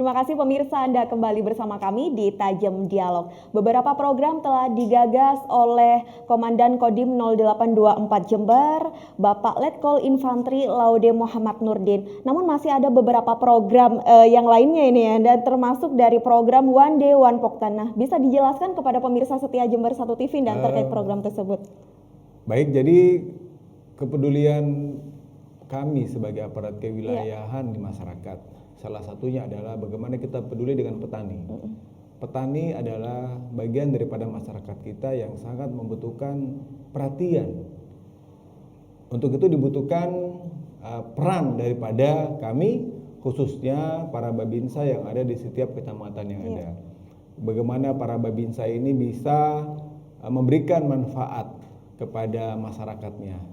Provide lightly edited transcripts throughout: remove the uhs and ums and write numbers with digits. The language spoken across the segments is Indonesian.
Terima kasih pemirsa, Anda kembali bersama kami di Tajam Dialog. Beberapa program telah digagas oleh Komandan Kodim 0824 Jember, Bapak Letkol Infantri Laude Muhammad Nurdin. Namun masih ada beberapa program yang lainnya ini ya, dan termasuk dari program One Day One Poktan. Nah, bisa dijelaskan kepada pemirsa setia Jember 1 TV dan terkait program tersebut? Baik, jadi kepedulian kami sebagai aparat kewilayahan di masyarakat, salah satunya adalah bagaimana kita peduli dengan petani. Petani adalah bagian daripada masyarakat kita yang sangat membutuhkan perhatian. Untuk itu dibutuhkan peran daripada kami, khususnya para babinsa yang ada di setiap kecamatan yang ada. Bagaimana para babinsa ini bisa memberikan manfaat kepada masyarakatnya.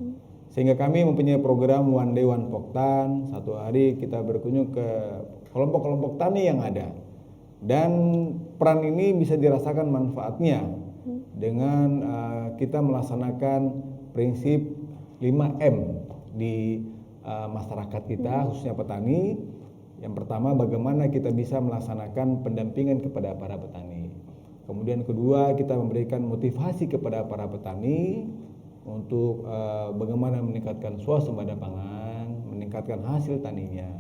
Sehingga kami mempunyai program One Day One Poktan. Satu hari kita berkunjung ke kelompok-kelompok tani yang ada. Dan peran ini bisa dirasakan manfaatnya dengan kita melaksanakan prinsip 5M di masyarakat kita, khususnya petani. Yang pertama, bagaimana kita bisa melaksanakan pendampingan kepada para petani. Kemudian kedua, kita memberikan motivasi kepada para petani untuk bagaimana meningkatkan swasembada pangan, meningkatkan hasil taninya.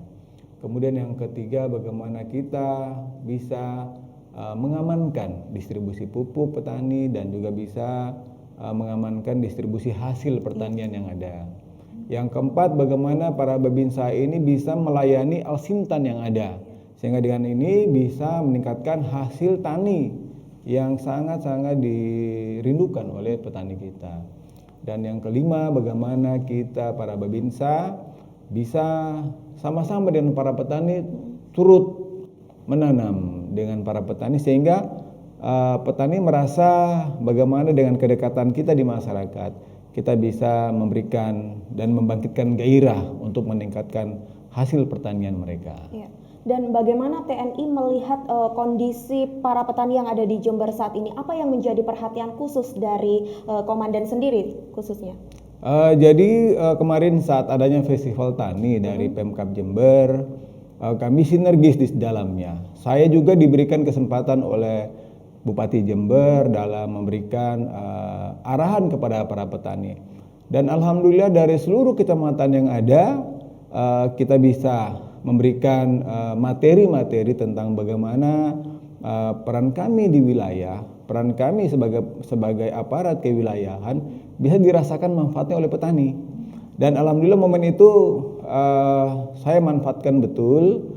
Kemudian yang ketiga, bagaimana kita bisa mengamankan distribusi pupuk petani dan juga bisa mengamankan distribusi hasil pertanian yang ada. Yang keempat, bagaimana para babinsa ini bisa melayani alsintan yang ada, sehingga dengan ini bisa meningkatkan hasil tani yang sangat-sangat dirindukan oleh petani kita. Dan yang kelima, bagaimana kita para babinsa bisa sama-sama dengan para petani turut menanam dengan para petani, sehingga petani merasa bagaimana dengan kedekatan kita di masyarakat, kita bisa memberikan dan membangkitkan gairah untuk meningkatkan hasil pertanian mereka. Ya. Dan bagaimana TNI melihat kondisi para petani yang ada di Jember saat ini? Apa yang menjadi perhatian khusus dari komandan sendiri khususnya? Jadi kemarin saat adanya festival tani dari Pemkab Jember, kami sinergis di dalamnya. Saya juga diberikan kesempatan oleh Bupati Jember dalam memberikan arahan kepada para petani. Dan alhamdulillah dari seluruh kecamatan yang ada, kita bisa memberikan materi-materi tentang bagaimana peran kami di wilayah, peran kami sebagai aparat kewilayahan bisa dirasakan manfaatnya oleh petani. Dan alhamdulillah momen itu saya manfaatkan betul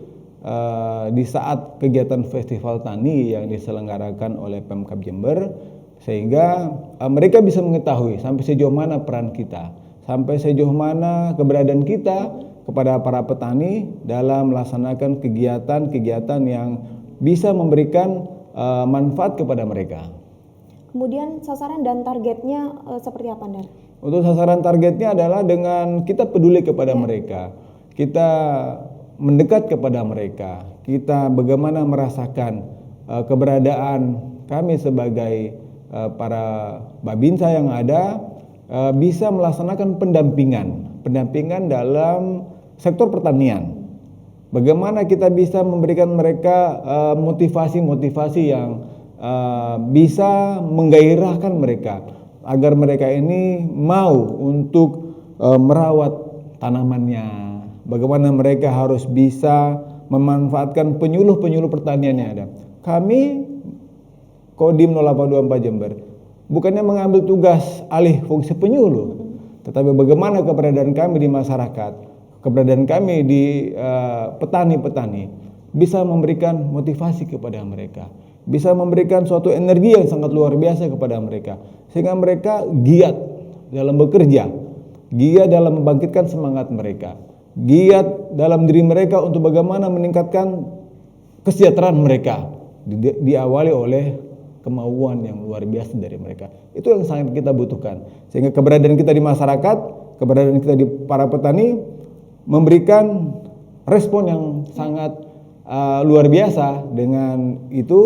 di saat kegiatan festival tani yang diselenggarakan oleh Pemkab Jember, sehingga mereka bisa mengetahui sampai sejauh mana peran kita, sampai sejauh mana keberadaan kita kepada para petani dalam melaksanakan kegiatan-kegiatan yang bisa memberikan manfaat kepada mereka. Kemudian sasaran dan targetnya seperti apa, Dan? Untuk sasaran targetnya adalah dengan kita peduli kepada mereka, kita mendekat kepada mereka, kita bagaimana merasakan keberadaan kami sebagai para babinsa yang ada, bisa melaksanakan pendampingan dalam sektor pertanian. Bagaimana kita bisa memberikan mereka motivasi-motivasi yang bisa menggairahkan mereka agar mereka ini mau untuk merawat tanamannya. Bagaimana mereka harus bisa memanfaatkan penyuluh-penyuluh pertanian yang ada. Kami Kodim 0824 Jember bukannya mengambil tugas alih fungsi penyuluh, tetapi bagaimana keberadaan kami di masyarakat, keberadaan kami di petani-petani bisa memberikan motivasi kepada mereka, bisa memberikan suatu energi yang sangat luar biasa kepada mereka, sehingga mereka giat dalam bekerja, giat dalam membangkitkan semangat mereka, giat dalam diri mereka untuk bagaimana meningkatkan kesejahteraan mereka, diawali oleh kemauan yang luar biasa dari mereka. Itu yang sangat kita butuhkan, sehingga keberadaan kita di masyarakat, keberadaan kita di para petani memberikan respon yang sangat luar biasa. Dengan itu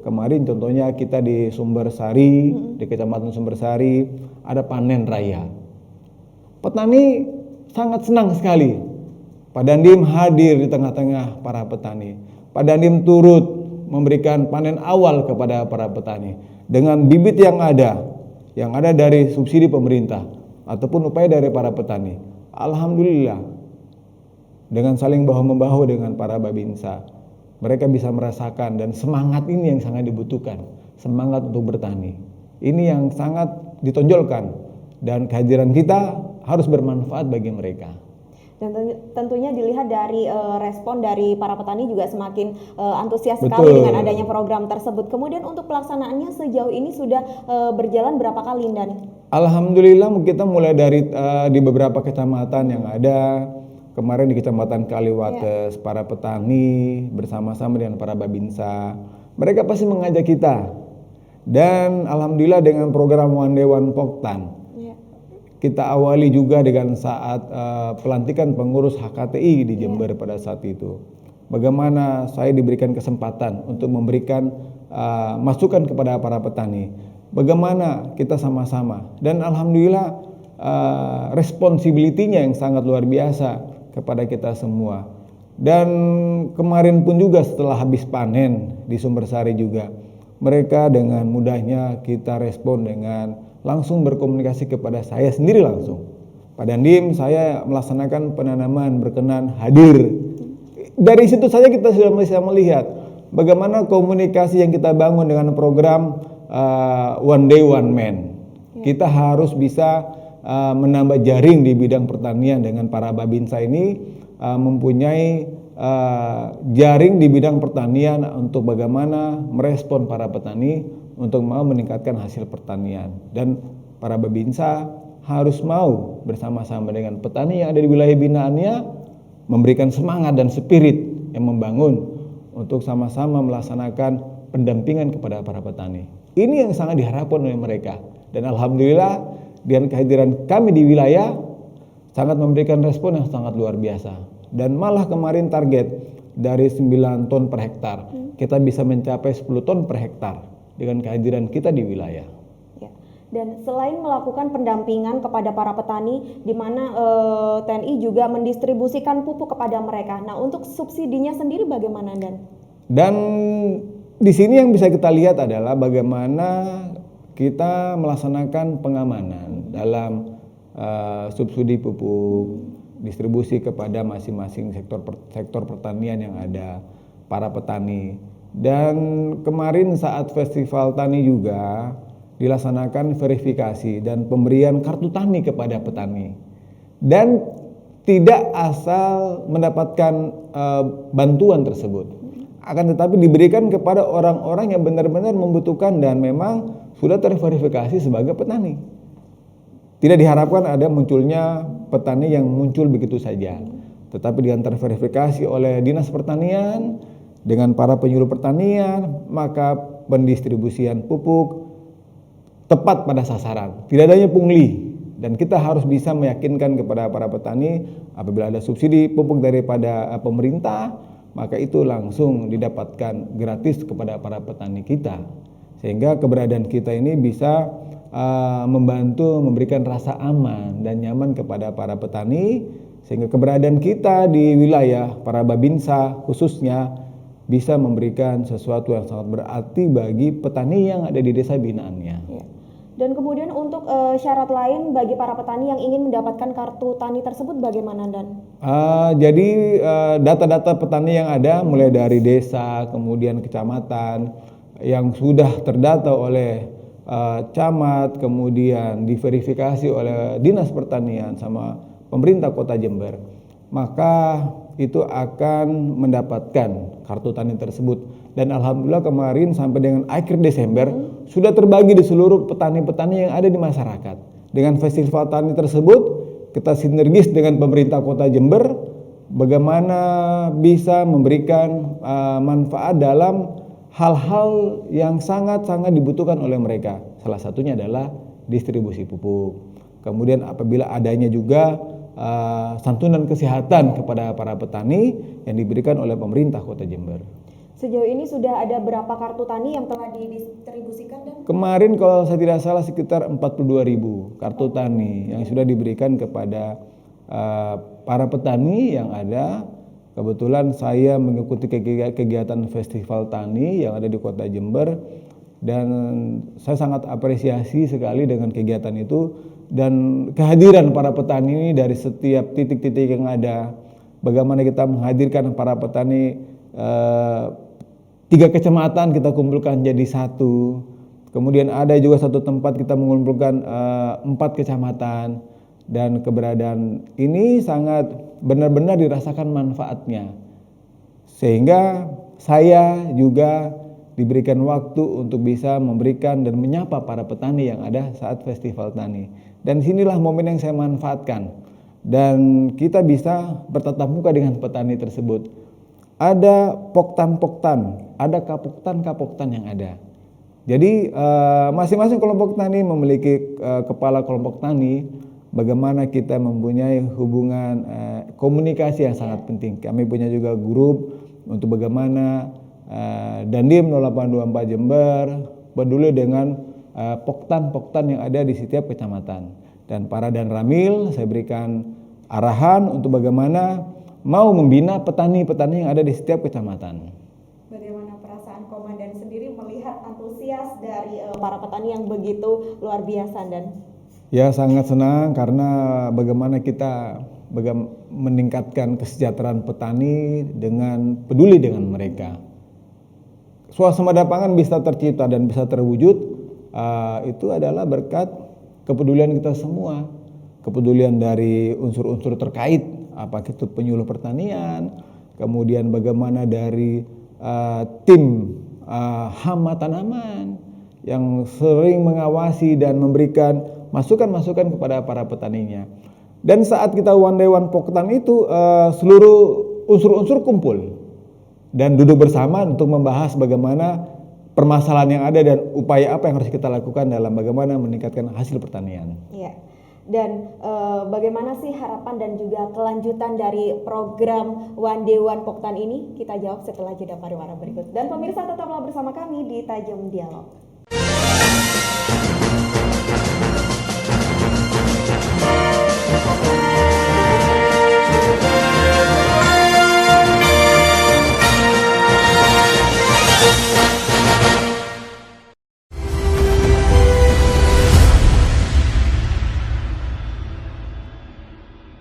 kemarin contohnya kita di Sumbersari, di Kecamatan Sumbersari ada panen raya. Petani sangat senang sekali Pak Dandim hadir di tengah-tengah para petani. Pak Dandim turut memberikan panen awal kepada para petani dengan bibit yang ada dari subsidi pemerintah ataupun upaya dari para petani. Alhamdulillah, dengan saling bahu-membahu dengan para Babinsa, mereka bisa merasakan, dan semangat ini yang sangat dibutuhkan, semangat untuk bertani. Ini yang sangat ditonjolkan, dan kehadiran kita harus bermanfaat bagi mereka. Dan tentunya dilihat dari respon dari para petani juga semakin antusias Betul. sekali dengan adanya program tersebut. Kemudian untuk pelaksanaannya sejauh ini sudah berjalan berapa kali, Dan? Alhamdulillah, kita mulai dari di beberapa kecamatan yang ada. Kemarin di Kecamatan Kaliwates, para petani bersama-sama dengan para Babinsa, mereka pasti mengajak kita. Dan alhamdulillah dengan program One Day One Poktan, kita awali juga dengan saat pelantikan pengurus HKTI di Jember pada saat itu. Bagaimana saya diberikan kesempatan untuk memberikan masukan kepada para petani. Bagaimana kita sama-sama, dan alhamdulillah responsibility-nya yang sangat luar biasa kepada kita semua. Dan kemarin pun juga setelah habis panen di Sumbersari juga, mereka dengan mudahnya kita respon dengan langsung berkomunikasi kepada saya sendiri langsung. Pak Dandim, saya melaksanakan penanaman, berkenan hadir. Dari situ saja kita sudah bisa melihat bagaimana komunikasi yang kita bangun dengan program One Day One Man. Kita harus bisa menambah jaring di bidang pertanian dengan para Babinsa ini, mempunyai jaring di bidang pertanian untuk bagaimana merespon para petani untuk mau meningkatkan hasil pertanian. Dan para Babinsa harus mau bersama-sama dengan petani yang ada di wilayah binaannya memberikan semangat dan spirit yang membangun untuk sama-sama melaksanakan pendampingan kepada para petani. Ini yang sangat diharapkan oleh mereka, dan alhamdulillah dengan kehadiran kami di wilayah sangat memberikan respon yang sangat luar biasa. Dan malah kemarin target dari 9 ton per hektar kita bisa mencapai 10 ton per hektar dengan kehadiran kita di wilayah. Ya. Dan selain melakukan pendampingan kepada para petani, di mana TNI juga mendistribusikan pupuk kepada mereka. Nah, untuk subsidinya sendiri bagaimana, Dan? Dan di sini yang bisa kita lihat adalah bagaimana kita melaksanakan pengamanan dalam subsidi pupuk, distribusi kepada masing-masing sektor pertanian yang ada, para petani. Dan kemarin saat festival tani juga dilaksanakan verifikasi dan pemberian kartu tani kepada petani. Dan tidak asal mendapatkan bantuan tersebut, akan tetapi diberikan kepada orang-orang yang benar-benar membutuhkan dan memang sudah terverifikasi sebagai petani. Tidak diharapkan ada munculnya petani yang muncul begitu saja, tetapi dengan terverifikasi oleh Dinas Pertanian dengan para penyuluh pertanian, maka pendistribusian pupuk tepat pada sasaran, tidak adanya pungli. Dan kita harus bisa meyakinkan kepada para petani apabila ada subsidi pupuk daripada pemerintah, maka itu langsung didapatkan gratis kepada para petani kita, sehingga keberadaan kita ini bisa membantu memberikan rasa aman dan nyaman kepada para petani, sehingga keberadaan kita di wilayah para Babinsa khususnya bisa memberikan sesuatu yang sangat berarti bagi petani yang ada di desa binaannya. Ya. Dan kemudian untuk syarat lain bagi para petani yang ingin mendapatkan kartu tani tersebut bagaimana, Dan? Jadi data-data petani yang ada mulai dari desa, kemudian kecamatan yang sudah terdata oleh camat, kemudian diverifikasi oleh Dinas Pertanian sama pemerintah Kota Jember, maka itu akan mendapatkan kartu tani tersebut. Dan alhamdulillah kemarin sampai dengan akhir Desember sudah terbagi di seluruh petani-petani yang ada di masyarakat. Dengan festival tani tersebut kita sinergis dengan pemerintah Kota Jember bagaimana bisa memberikan manfaat dalam hal-hal yang sangat-sangat dibutuhkan oleh mereka. Salah satunya adalah distribusi pupuk. Kemudian apabila adanya juga santunan kesehatan kepada para petani yang diberikan oleh pemerintah Kota Jember. Sejauh ini sudah ada berapa kartu tani yang telah didistribusikan, Dan? Kemarin kalau saya tidak salah sekitar 42.000 kartu tani yang sudah diberikan kepada para petani yang ada Kebetulan saya mengikuti kegiatan Festival Tani yang ada di Kota Jember, dan saya sangat apresiasi sekali dengan kegiatan itu dan kehadiran para petani ini dari setiap titik-titik yang ada. Bagaimana kita menghadirkan para petani 3 kecamatan kita kumpulkan jadi satu. Kemudian ada juga satu tempat kita mengumpulkan 4 kecamatan, dan keberadaan ini sangat benar-benar dirasakan manfaatnya. Sehingga saya juga diberikan waktu untuk bisa memberikan dan menyapa para petani yang ada saat Festival Tani. Dan sinilah momen yang saya manfaatkan. Dan kita bisa bertatap muka dengan petani tersebut. Ada poktan-poktan, ada kapoktan-kapoktan yang ada. Jadi masing-masing kelompok tani memiliki kepala kelompok tani. Bagaimana kita mempunyai hubungan komunikasi yang sangat penting. Kami punya juga grup untuk bagaimana Dandim 0824 Jember peduli dengan poktan-poktan yang ada di setiap kecamatan. Dan para dan ramil saya berikan arahan untuk bagaimana mau membina petani-petani yang ada di setiap kecamatan. Bagaimana perasaan komandan sendiri melihat antusias dari para petani yang begitu luar biasa, Dan? Ya, sangat senang karena bagaimana kita meningkatkan kesejahteraan petani dengan peduli dengan mereka. Swasembada pangan bisa tercipta dan bisa terwujud, itu adalah berkat kepedulian kita semua. Kepedulian dari unsur-unsur terkait, apa itu penyuluh pertanian, kemudian bagaimana dari tim hama tanaman yang sering mengawasi dan memberikan masukan-masukan kepada para petaninya. Dan saat kita one day one poktan itu seluruh unsur-unsur kumpul dan duduk bersama untuk membahas bagaimana permasalahan yang ada dan upaya apa yang harus kita lakukan dalam bagaimana meningkatkan hasil pertanian. Iya. Dan bagaimana sih harapan dan juga kelanjutan dari program One Day One Poktan ini? Kita jawab setelah jeda pariwara berikut. Dan pemirsa tetaplah bersama kami di Tajam Dialog.